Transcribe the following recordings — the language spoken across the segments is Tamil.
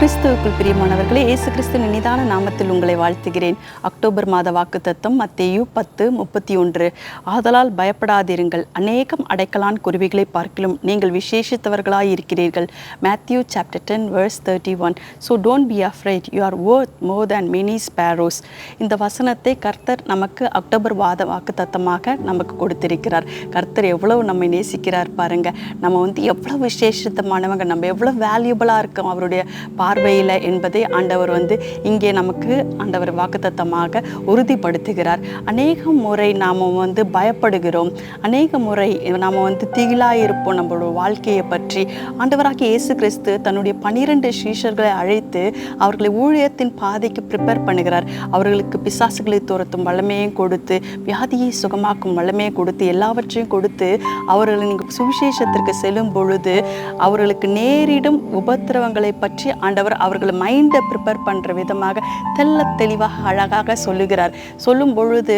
கிறிஸ்துவுக்குள் பிரியமானவர்களே, இயேசு கிறிஸ்துவின் இனிதான நாமத்தில் உங்களை வாழ்த்துகிறேன். அக்டோபர் மாத வாக்குத்தத்தம் மத்தேயு 10:31. ஆதலால் பயப்படாதிருங்கள், அநேகம் அடைக்கலான் குருவிகளை பார்க்கிலும் நீங்கள் விசேஷித்தவர்களாய் இருக்கிறீர்கள். Matthew chapter 10 verse 31. So don't be afraid, you are worth more than many sparrows. இந்த வசனத்தை கர்த்தர் நமக்கு அக்டோபர் மாத வாக்குத்தத்தமாக நமக்கு கொடுத்திருக்கிறார். கர்த்தர் எவ்வளவு நம்மை நேசிக்கிறார் பாருங்க. நம்ம எவ்வளவு விசேஷித்தமானவங்க, நம்ம எவ்வளவு வேல்யூபிளாக இருக்கோம் அவருடைய பார்வையில் என்பதை ஆண்டவர் இங்கே நமக்கு ஆண்டவர் வாக்குத்தத்தமாக உறுதிப்படுத்துகிறார். அநேக முறை நாம் பயப்படுகிறோம், அநேக முறை நாம் திகிலாக இருப்போம் நம்மளோட வாழ்க்கையை பற்றி. ஆண்டவராகிய இயேசு கிறிஸ்து தன்னுடைய 12 சீஷர்களை அழைத்து அவர்களை ஊழியத்தின் பாதைக்கு ப்ரிப்பேர் பண்ணுகிறார். அவர்களுக்கு பிசாசுகளை துரத்தும் வல்லமையும் கொடுத்து, வியாதியை சுகமாக்கும் வல்லமையை கொடுத்து, எல்லாவற்றையும் கொடுத்து அவர்களை நீங்கள் சுவிசேஷத்திற்கு செல்லும் பொழுது அவர்களுக்கு நேரிடும் உபத்திரவங்களை பற்றி ஆண்டவர் அவர்கள் மைண்டை ப்ரிப்பேர் பண்ணுற விதமாக தெளிவாக அழகாக சொல்லுகிறார். சொல்லும் பொழுது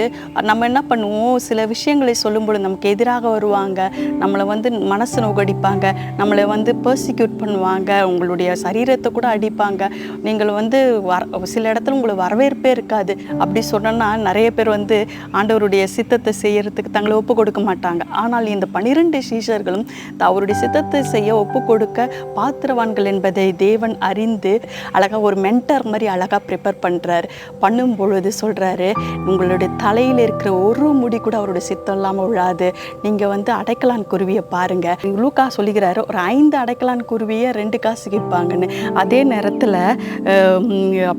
நம்ம என்ன பண்ணுவோம், சில விஷயங்களை சொல்லும் பொழுது நமக்கு எதிராக வருவாங்க, நம்மளை மனசை நோகடிப்பாங்க, நம்மளை பர்சிக்யூட் பண்ணுவாங்க, உங்களுடைய சரீரத்தை கூட அடிப்பாங்க, நீங்கள் சில இடத்துல உங்களுக்கு வரவேற்பே இருக்காது. அப்படி சொன்னோன்னா நிறைய பேர் ஆண்டவருடைய சித்தத்தை செய்யறதுக்கு தங்களை ஒப்பு கொடுக்க மாட்டாங்க. ஆனால் இந்த 12 சீஷர்களும் அவருடைய சித்தத்தை செய்ய ஒப்பு கொடுக்க பாத்திரவான்கள் என்பதை தேவன் அறிந்து அழகாக ஒரு மென்டர் மாதிரி அழகாக ப்ரிப்பேர் பண்ணும் பொழுது சொல்கிறாரு, உங்களுடைய தலையில் இருக்கிற ஒரு முடி கூட அவருடைய சித்தம் இல்லாமல் விழாது. நீங்கள் அடைக்கலான் குருவியை பாருங்கள். லூக்கா சொல்லுகிறாரு, ஒரு 5 அடைக்கலான் குருவியை 2 காசுக்கு விற்பாங்கன்னு. அதே நேரத்தில்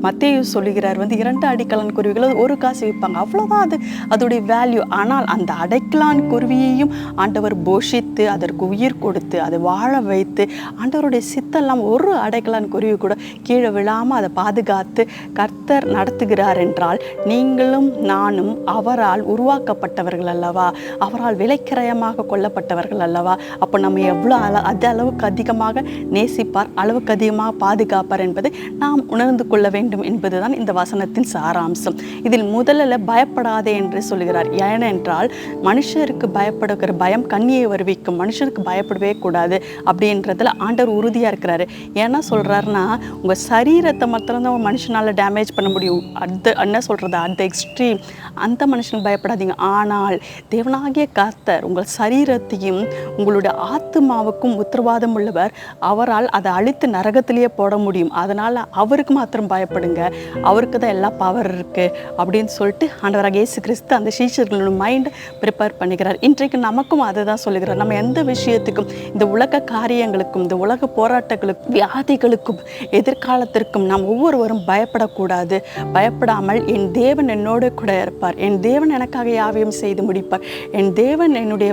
மத்தேயு சொல்லுகிறார் 2 அடைக்கலான் குருவிகளை 1 காசு விற்பாங்க. அவ்வளோதான் அதோடைய வேல்யூ. ஆனால் அந்த அடைக்கலான் குருவியையும் ஆண்டவர் போஷித்து அதற்கு உயிர் கொடுத்து அதை வாழ வைத்து ஆண்டவருடைய சித்தெல்லாம் ஒரு அடைக்கலான் குருவி கூட கீழே விழாமல் அதை பாதுகாத்து கர்த்தர் நடத்துகிறார் என்றால், நீங்களும் நானும் அவரால் உருவாக்கப்பட்டவர்கள் அல்லவா, அவரால் விலைக்கிரயமாக கொல்லப்பட்டவர்கள் அல்லவா. அப்போ நம்ம எவ்வளோ அளவுக்கு அதிகமாக நேசிப்பார், அளவுக்கு அதிகமாக பாதுகாப்பார் என்பதை நாம் உணர்ந்து கொள்ள வேண்டும் என்பதுதான் இந்த வசனத்தின் சாராம்சம். இதில் முதலில் பயப்படாதே என்று சொல்கிறார். ஏனென்றால் மனுஷருக்கு பயப்படுகிற பயம் கண்ணியை வருவிக்கும், மனுஷருக்கு பயப்படவே கூடாது அப்படின்றதுல ஆண்டவர் உறுதியாக இருக்கிறாரு. ஏன்னா சொல்கிறாருன்னா, உங்கள் சரீரத்தை மாத்திரம்தான் மனுஷனால் டேமேஜ் பண்ண முடியும். என்ன சொல்கிறது, அந்த எக்ஸ்ட்ரீம் அந்த மனுஷனுக்கு பயப்படாதீங்க. ஆனால் தேவனாகிய கர்த்தர் உங்கள் சரீரத்தையும் உங்களுடைய ஆத்துமாவுக்கும் உத்தரவாதம் உள்ளவர். அவரால் அதை அழித்து நரகத்திலேயே போட முடியும். அதனால் அவருக்கு மாத்திரம் பயப்படுங்க, அவருக்கு தான் எல்லா பவர் இருக்குது அப்படின்னு சொல்லிட்டு ஆண்டவராக இயேசு கிறிஸ்து அந்த சீஷர்களோட மைண்டை ப்ரிப்பேர் பண்ணிக்கிறார். இன்றைக்கு நமக்கும் அதை தான் சொல்லுகிறார். நம்ம எந்த விஷயத்துக்கும், இந்த உலக காரியங்களுக்கும், இந்த உலக போராட்டங்களுக்கும், வியாதிகளுக்கும், எதிர்காலத்திற்கும் நாம் ஒவ்வொருவரும் பயப்படக்கூடாது. பயப்படாமல் என் தேவன் என்னோடு கூட இருப்பார், என் தேவன் எனக்காக யாவையும் செய்து முடிப்பார், என் தேவன் என்னுடைய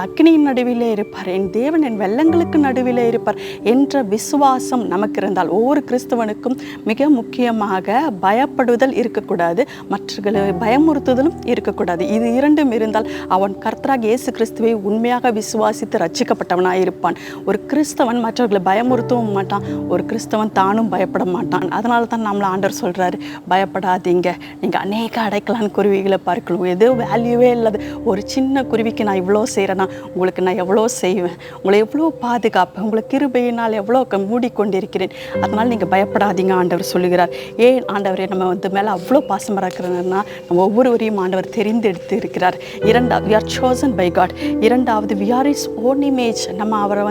அக்கினியின் நடுவிலே இருப்பார், என் தேவன் என் வெள்ளங்களுக்கு நடுவிலே இருப்பார் என்ற விசுவாசம் நமக்கு இருந்தால், ஒவ்வொரு கிறிஸ்தவனுக்கும் மிக முக்கியமாக பயப்படுதல் இருக்கக்கூடாது, மற்றவர்களை பயமுறுத்துதலும் இருக்கக்கூடாது. இது இரண்டும் இருந்தால் அவன் கர்த்தராகிய இயேசு கிறிஸ்துவை உண்மையாக விசுவாசித்து ரட்சிக்கப்பட்டவனாக இருப்பான். ஒரு கிறிஸ்தவன் மற்றவர்களை பயமுறுத்தவும் மாட்டான், ஒரு கிறிஸ்தவன் தானும் பயப்பட மாட்டான். அதனால தான் நம்மளை ஆண்டவர் சொல்கிறாரு, பயப்படாதீங்க, நீங்கள் அநேக அடைக்கலான் குருவிகளை பார்க்கலாம், எதோ வேல்யூவே இல்லாது ஒரு சின்ன குருவிக்கு நான் இவ்வளோ செய்கிறேன்னா உங்களுக்கு நான் எவ்வளோ செய்வேன், உங்களை எவ்வளோ பாதுகாப்பேன், உங்களை கிருபையினால் எவ்வளோ மூடிக்கொண்டிருக்கிறேன், அதனால் நீங்கள் பயப்படாதீங்க ஆண்டவர் சொல்லுகிறார். ஏன் ஆண்டவரே நம்ம மேலே அவ்வளோ பாசமாக இருக்கிறதுனா, நம்ம ஒவ்வொருவரையும் ஆண்டவர் தெரிந்தெடுத்து இருக்கிறார். we are chosen by God. இரண்டாவது, we are his own image. நம்ம அவரை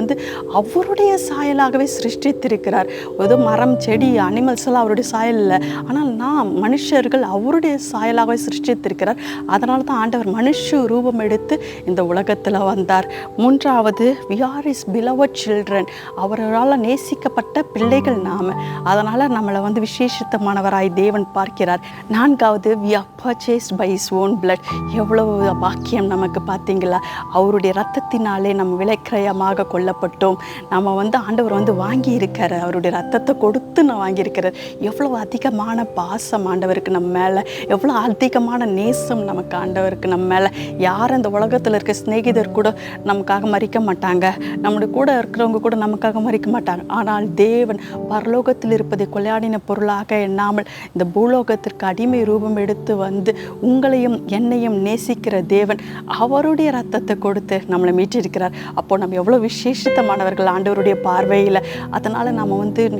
அவருடைய சாயலாகவே சிருஷ்டித்திருக்கிறார். ஏதோ மரம், செடி, அனிமல்ஸ் எல்லாம் அவருடைய சாயல் இல்லை, ஆனால் நாம் மனுஷர்கள் அவருடைய சாயலாகவே சிருஷ்டித்திருக்கிறார். அதனால தான் ஆண்டவர் மனுஷ ரூபம் எடுத்து இந்த உலகத்தில் வந்தார். மூன்றாவது, we are his beloved children. அவரால் நேசிக்கப்பட்ட பிள்ளைகள் நாம். அதனால் நம்மளை விசேஷித்தமானவராய் தேவன் பார்க்கிறார். நான்காவது, we are purchased by his own blood. எவ்வளவு பாக்கியம் நமக்கு பார்த்தீங்களா, அவருடைய ரத்தத்தினாலே நம்ம விலைக்கிரயமாக கொல்லப்பட்டோம். நம்ம ஆண்டவர் வாங்கி இருக்கிற அவருடைய ரத்தத்தை கொடுத்து நான் வாங்கியிருக்கிறார். எவ்வளோ அதிகமான பாசம் ஆண்டவருக்கு நம்ம மேலே, எவ்வளோ அதிகமான நேசம் நமக்கு ஆண்டவருக்கு நம்ம மேலே. யார் அந்த உலகத்தில் இருக்க சிநேகிதர் கூட நமக்காக மறிக்க மாட்டாங்க, நம்முடைய கூட இருக்கிறவங்க கூட நமக்காக மறிக்க மாட்டாங்க. ஆனால் தேவன் பரலோகத்தில் இருப்பதை கொள்ளையாடின பொருளாக எண்ணாமல் இந்த பூலோகத்திற்கு அடிமை ரூபம் எடுத்து உங்களையும் என்னையும் நேசிக்கிற தேவன் அவருடைய ரத்தத்தை கொடுத்து நம்மளை மீட்டிருக்கிறார். அப்போ நம்ம எவ்வளோ விசேஷித்தமானவர்கள் ஆண்டவருடைய பார்வையில். அதனால் நம்ம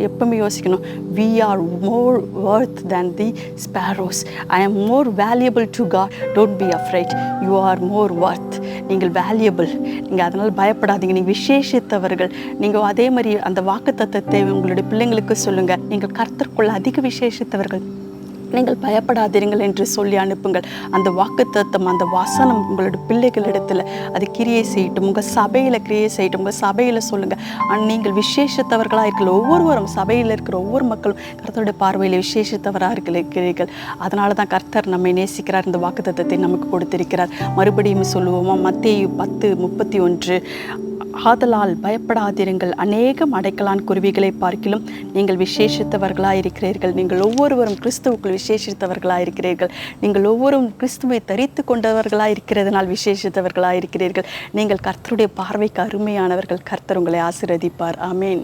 எப்பவுமே யோசிக்கணும், we are more worth than the sparrows. I am more valuable to God. Don't be afraid. You are more worth. நீங்கள் வேல்யூபிள். நீங்கள் அதனால் பயப்படாதீங்க. நீங்கள் விசேஷித்தவர்கள். நீங்கள் அதே மாதிரி அந்த வாக்குத்தத்தத்தை உங்களுடைய பிள்ளைங்களுக்கு சொல்லுங்கள். நீங்கள் கர்த்தருக்குள்ள அதிக விசேஷித்தவர்கள், நீங்கள் பயப்படாதீர்கள் என்று சொல்லி அனுப்புங்கள். அந்த வாக்குத்தத்தம், அந்த வசனம் உங்களுடைய பிள்ளைகளிடத்தில் அது கிரியை செய்யட்டும். உங்கள் சபையில் கிரியை செய்யட்டும். உங்கள் சபையில் சொல்லுங்கள், நீங்கள் விசேஷத்தவர்களாக இருக்கிற ஒவ்வொருவரும், சபையில் இருக்கிற ஒவ்வொரு மக்களும் கர்த்தருடைய பார்வையில் விசேஷத்தவராக இருக்கிறீர்கள். அதனால தான் கர்த்தர் நம்மை நேசிக்கிறார், இந்த வாக்குத்தத்தத்தை நமக்கு கொடுத்திருக்கிறார். மறுபடியும் சொல்லுவோமா? மத்தேயு 10:31, ஆதலால் பயப்படாதிருங்கள், அநேகம் அடைக்கலான் குருவிகளை பார்க்கிலும் நீங்கள் விசேஷித்தவர்களாக இருக்கிறீர்கள். நீங்கள் ஒவ்வொருவரும் கிறிஸ்துவுக்குள் விசேஷித்தவர்களாக இருக்கிறீர்கள். நீங்கள் ஒவ்வொருவரும் கிறிஸ்துவை தரித்து கொண்டவர்களாக இருக்கிறதுனால் விசேஷித்தவர்களாக இருக்கிறீர்கள். நீங்கள் கர்த்தருடைய பார்வைக்கு அருமையானவர்கள். கர்த்தர் உங்களை ஆசீர்வதிப்பார். ஆமேன்.